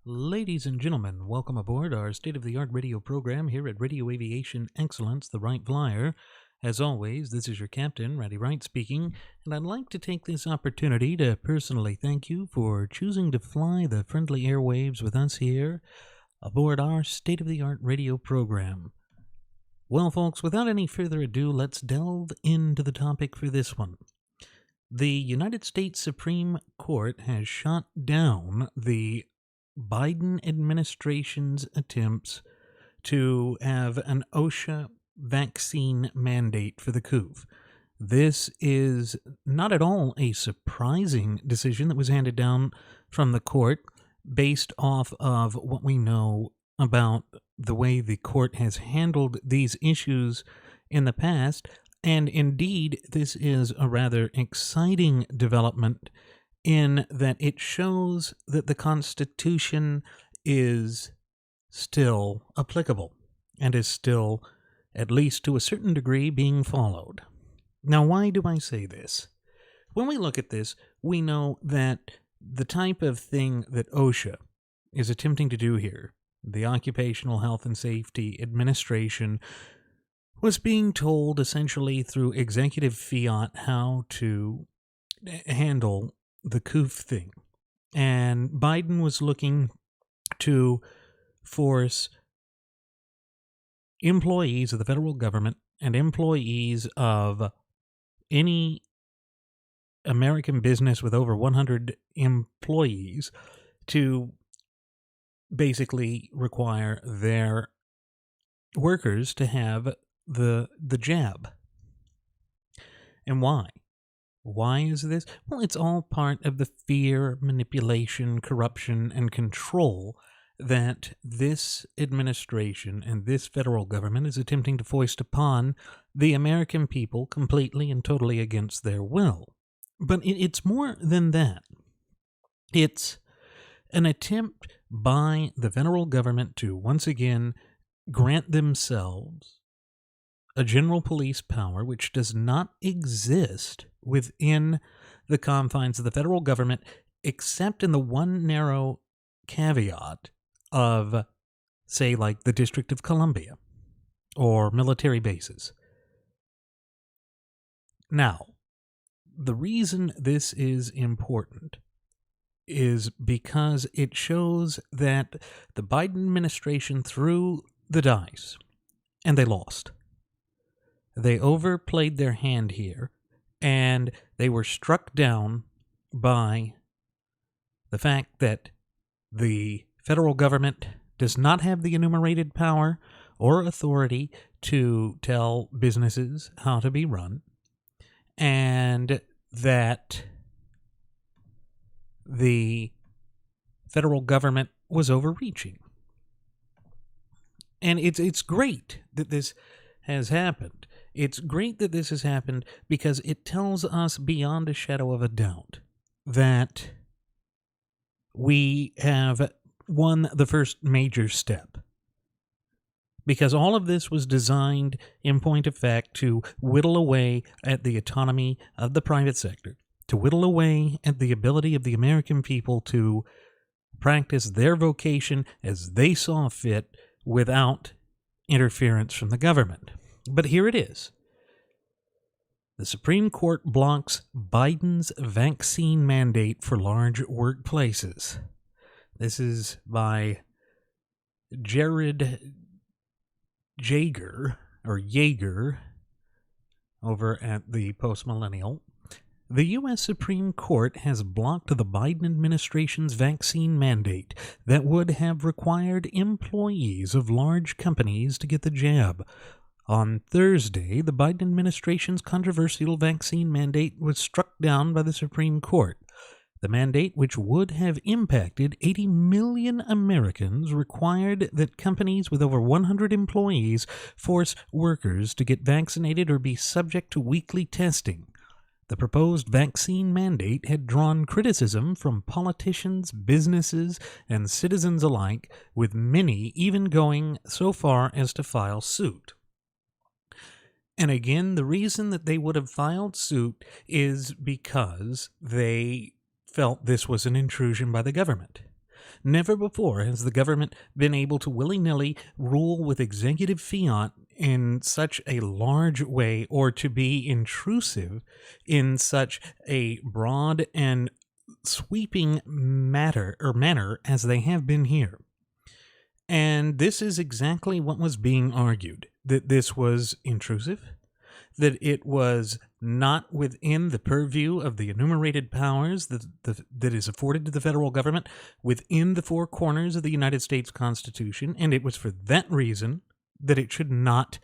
Ladies and gentlemen, welcome aboard our state-of-the-art radio program here at Radio Aviation Excellence, the Wright Flyer. As always, this is your captain, Ratty Wright speaking, and I'd like to take this opportunity to personally thank you for choosing to fly the friendly airwaves with us here aboard our state-of-the-art radio program. Well, folks, without any further ado, let's delve into the topic for this one. The United States Supreme Court has shot down the Biden administration's attempts to have an OSHA vaccine mandate for the COOF. This is not at all a surprising decision that was handed down from the court based off of what we know about the way the court has handled these issues in the past. And indeed, this is a rather exciting development in that it shows that the Constitution is still applicable and is still, at least to a certain degree, being followed. Now, why do I say this? When we look at this, we know that the type of thing that OSHA is attempting to do here, the Occupational Health and Safety Administration, was being told essentially through executive fiat how to handle the COOF thing. And Biden was looking to force employees of the federal government and employees of any American business with over 100 employees to basically require their workers to have the jab. And why? Why is this? Well, it's all part of the fear, manipulation, corruption, and control that this administration and this federal government is attempting to foist upon the American people completely and totally against their will. But it's more than that. It's an attempt by the federal government to once again grant themselves a general police power which does not exist within the confines of the federal government, except in the one narrow caveat of, say, like the District of Columbia or military bases. Now, the reason this is important is because it shows that the Biden administration threw the dice, and they lost. They overplayed their hand here, and they were struck down by the fact that the federal government does not have the enumerated power or authority to tell businesses how to be run, and that the federal government was overreaching. And it's great that this has happened. It's great that this has happened because it tells us beyond a shadow of a doubt that we have won the first major step. Because all of this was designed, in point of fact, to whittle away at the autonomy of the private sector, to whittle away at the ability of the American people to practice their vocation as they saw fit without interference from the government. But here it is. The Supreme Court blocks Biden's vaccine mandate for large workplaces. This is by Jared Jaeger over at the Post-Millennial. The U.S. Supreme Court has blocked the Biden administration's vaccine mandate that would have required employees of large companies to get the jab. On Thursday, the Biden administration's controversial vaccine mandate was struck down by the Supreme Court. The mandate, which would have impacted 80 million Americans, required that companies with over 100 employees force workers to get vaccinated or be subject to weekly testing. The proposed vaccine mandate had drawn criticism from politicians, businesses, and citizens alike, with many even going so far as to file suit. And again, the reason that they would have filed suit is because they felt this was an intrusion by the government. Never before has the government been able to willy-nilly rule with executive fiat in such a large way, or to be intrusive in such a broad and sweeping manner as they have been here. And this is exactly what was being argued, that this was intrusive, that it was not within the purview of the enumerated powers that is afforded to the federal government within the four corners of the United States Constitution, and it was for that reason that it should not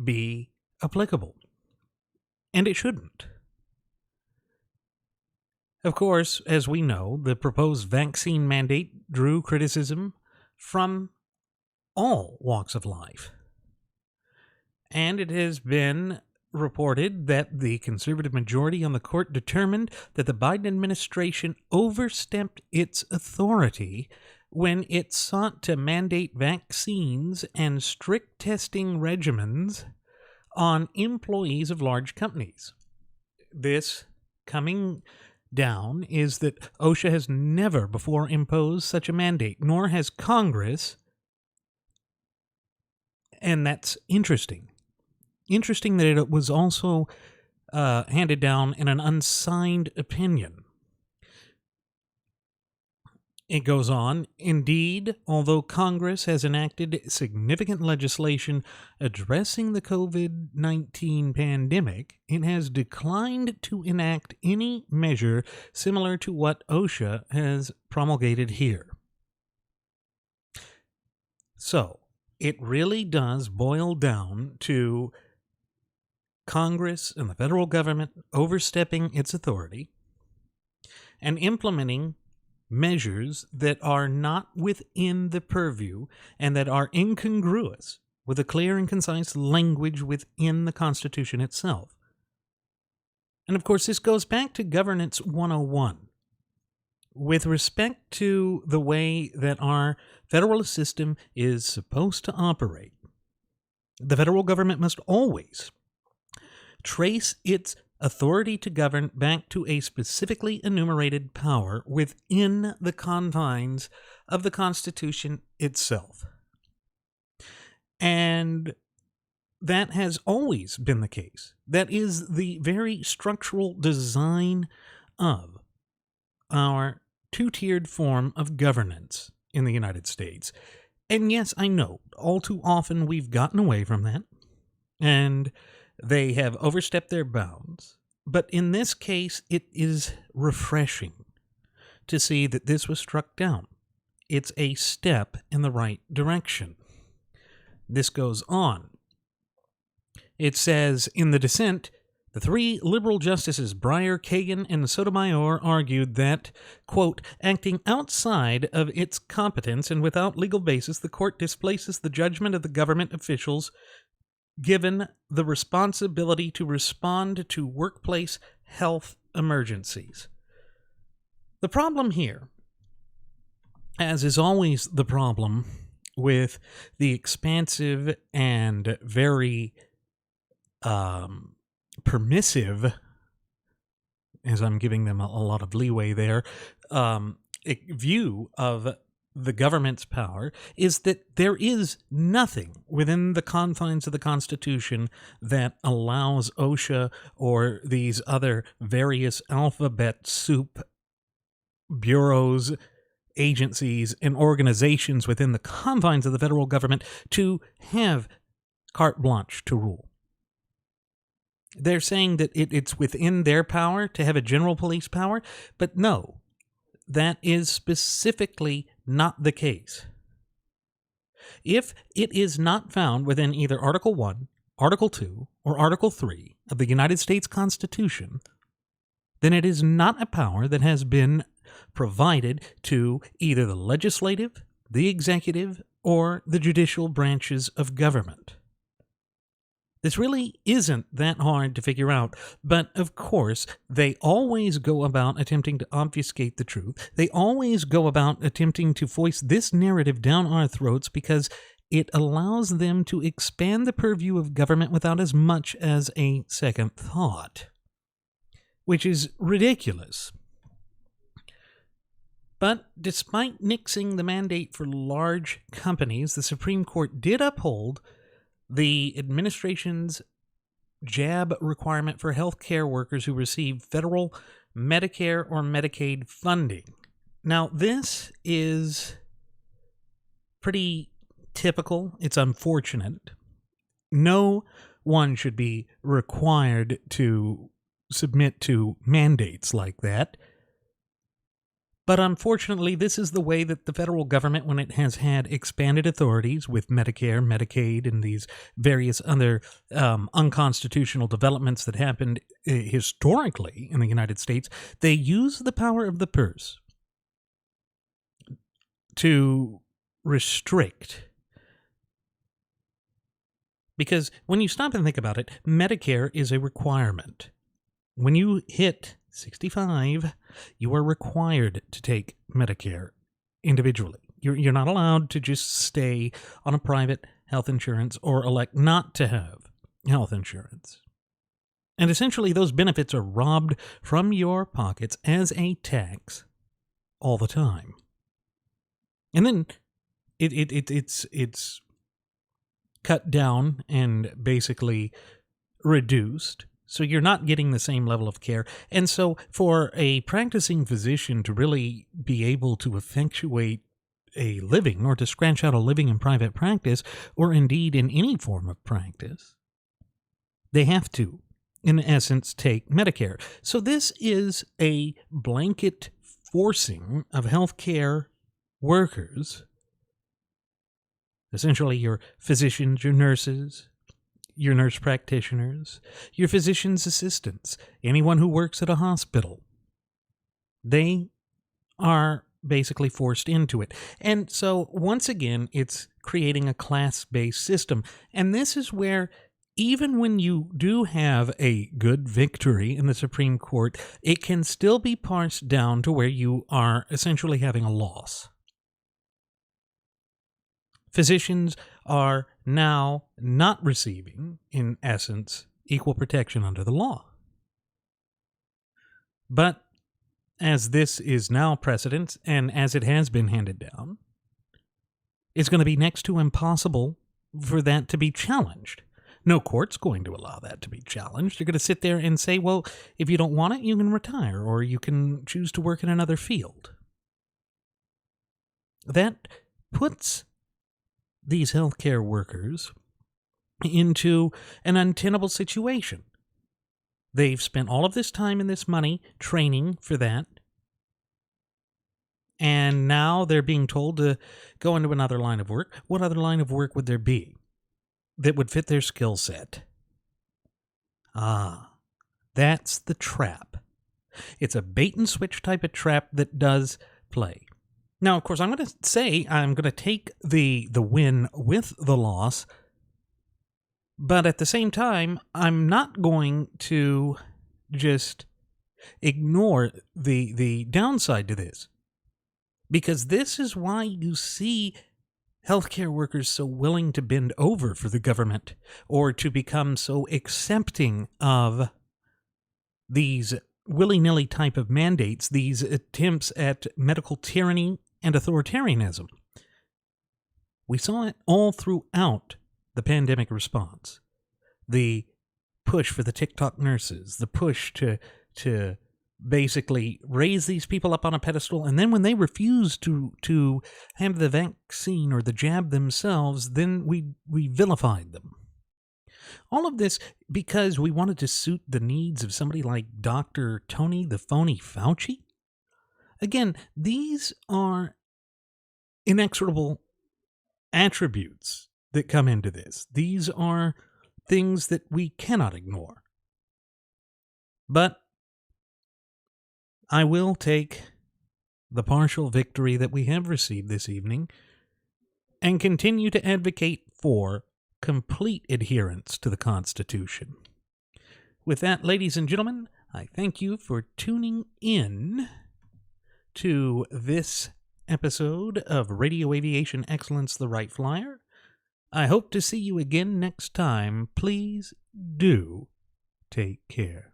be applicable. And it shouldn't. Of course, as we know, the proposed vaccine mandate drew criticism from all walks of life. And it has been reported that the conservative majority on the court determined that the Biden administration overstepped its authority when it sought to mandate vaccines and strict testing regimens on employees of large companies. This coming down is that OSHA has never before imposed such a mandate, nor has Congress, and that's interesting. Interesting that it was also handed down in an unsigned opinion. It goes on, indeed, although Congress has enacted significant legislation addressing the COVID-19 pandemic, it has declined to enact any measure similar to what OSHA has promulgated here. So, it really does boil down to Congress and the federal government overstepping its authority and implementing measures that are not within the purview and that are incongruous with the clear and concise language within the Constitution itself. And of course, this goes back to Governance 101. With respect to the way that our federal system is supposed to operate, the federal government must always trace its authority to govern back to a specifically enumerated power within the confines of the Constitution itself. And that has always been the case. That is the very structural design of our two-tiered form of governance in the United States. And yes, I know, all too often we've gotten away from that, and they have overstepped their bounds. But in this case, it is refreshing to see that this was struck down. It's a step in the right direction. This goes on. It says, in the dissent, the three liberal justices, Breyer, Kagan, and Sotomayor, argued that, quote, acting outside of its competence and without legal basis, the court displaces the judgment of the government officials given the responsibility to respond to workplace health emergencies. The problem here, as is always the problem with the expansive and very permissive, as I'm giving them a lot of leeway there, view of the government's power, is that there is nothing within the confines of the Constitution that allows OSHA or these other various alphabet soup bureaus, agencies, and organizations within the confines of the federal government to have carte blanche to rule. They're saying that it's within their power to have a general police power, but no, that is specifically not the case. If it is not found within either Article 1, Article 2, or Article 3 of the United States Constitution, then it is not a power that has been provided to either the legislative, the executive, or the judicial branches of government. This really isn't that hard to figure out, but of course, they always go about attempting to obfuscate the truth. They always go about attempting to foist this narrative down our throats because it allows them to expand the purview of government without as much as a second thought, which is ridiculous. But despite nixing the mandate for large companies, the Supreme Court did uphold the administration's jab requirement for healthcare workers who receive federal Medicare or Medicaid funding. Now, this is pretty typical. It's unfortunate. No one should be required to submit to mandates like that. But unfortunately, this is the way that the federal government, when it has had expanded authorities with Medicare, Medicaid, and these various other unconstitutional developments that happened historically in the United States, they use the power of the purse to restrict. Because when you stop and think about it, Medicare is a requirement. When you hit 65, you are required to take Medicare individually. You're not allowed to just stay on a private health insurance or elect not to have health insurance. And essentially, those benefits are robbed from your pockets as a tax all the time. And then it's cut down and basically reduced. So you're not getting the same level of care. And so for a practicing physician to really be able to effectuate a living or to scratch out a living in private practice, or indeed in any form of practice, they have to, in essence, take Medicare. So this is a blanket forcing of healthcare workers, essentially your physicians, your nurses, your nurse practitioners, your physician's assistants, anyone who works at a hospital. They are basically forced into it. And so, once again, it's creating a class-based system. And this is where, even when you do have a good victory in the Supreme Court, it can still be parsed down to where you are essentially having a loss. Physicians are now not receiving, in essence, equal protection under the law. But as this is now precedent, and as it has been handed down, it's going to be next to impossible for that to be challenged. No court's going to allow that to be challenged. They're going to sit there and say, well, if you don't want it, you can retire, or you can choose to work in another field. That puts these healthcare workers into an untenable situation. They've spent all of this time and this money training for that, and now they're being told to go into another line of work. What other line of work would there be that would fit their skill set? That's the trap. It's a bait and switch type of trap that does play. Now, of course, I'm going to say I'm going to take the win with the loss, but at the same time, I'm not going to just ignore the downside to this, because this is why you see healthcare workers so willing to bend over for the government or to become so accepting of these willy-nilly type of mandates, these attempts at medical tyranny and authoritarianism. We saw it all throughout the pandemic response. The push for the TikTok nurses, the push to basically raise these people up on a pedestal, and then when they refuse to have the vaccine or the jab themselves, then we vilified them. All of this because we wanted to suit the needs of somebody like Dr. Tony the Phony Fauci. Again, these are inexorable attributes that come into this. These are things that we cannot ignore. But I will take the partial victory that we have received this evening and continue to advocate for complete adherence to the Constitution. With that, ladies and gentlemen, I thank you for tuning in to this episode of Radio Aviation Excellence, the Wright Flyer. I hope to see you again next time. Please do take care.